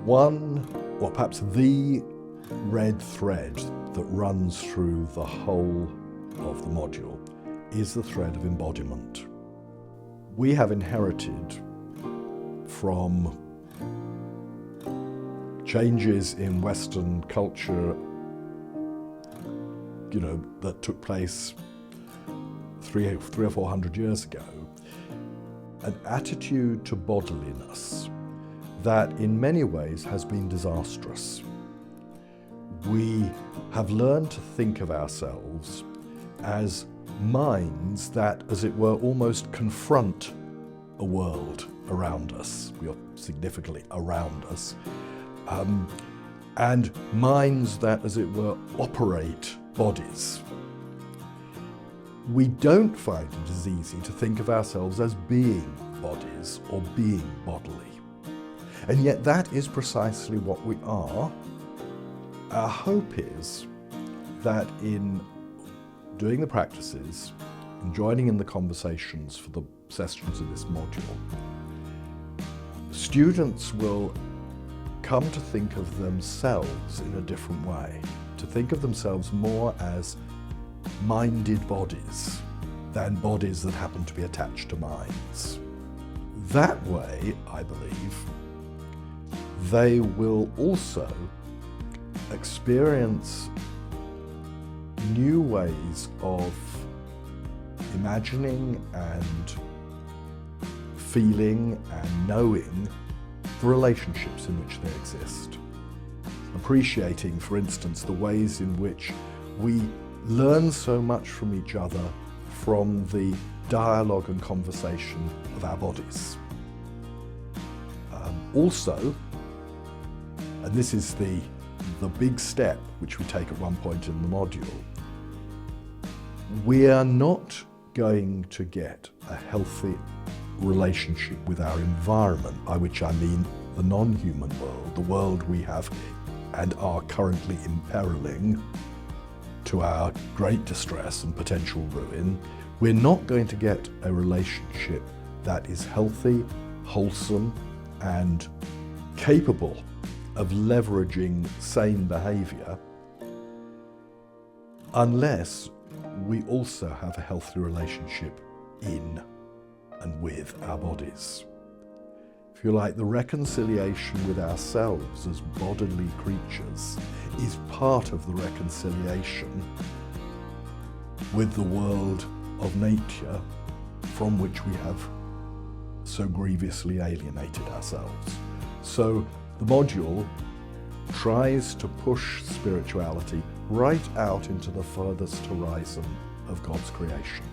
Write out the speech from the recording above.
one, or perhaps the red thread that runs through the whole of the module is the thread of embodiment. We have inherited from changes in Western culture, that took place 300 or 400 years ago, an attitude to bodiliness that in many ways has been disastrous. We have learned to think of ourselves as minds that, as it were, almost confront a world around us, or significantly around us, and minds that, as it were, operate bodies. We don't find it as easy to think of ourselves as being bodies or being bodily. And yet that is precisely what we are. Our hope is that in doing the practices and joining in the conversations for the sessions of this module, students will come to think of themselves in a different way, to think of themselves more as minded bodies than bodies that happen to be attached to minds. That way, I believe, they will also experience new ways of imagining and feeling and knowing the relationships in which they exist. Appreciating, for instance, the ways in which we learn so much from each other from the dialogue and conversation of our bodies. Also, and this is the big step which we take at one point in the module, we are not going to get a healthy relationship with our environment, by which I mean the non-human world, the world we have and are currently imperiling to our great distress and potential ruin. We're not going to get a relationship that is healthy, wholesome, and capable of leveraging sane behavior unless we also have a healthy relationship in and with our bodies. If you like, the reconciliation with ourselves as bodily creatures is part of the reconciliation with the world of nature from which we have so grievously alienated ourselves. So the module tries to push spirituality right out into the furthest horizon of God's creation.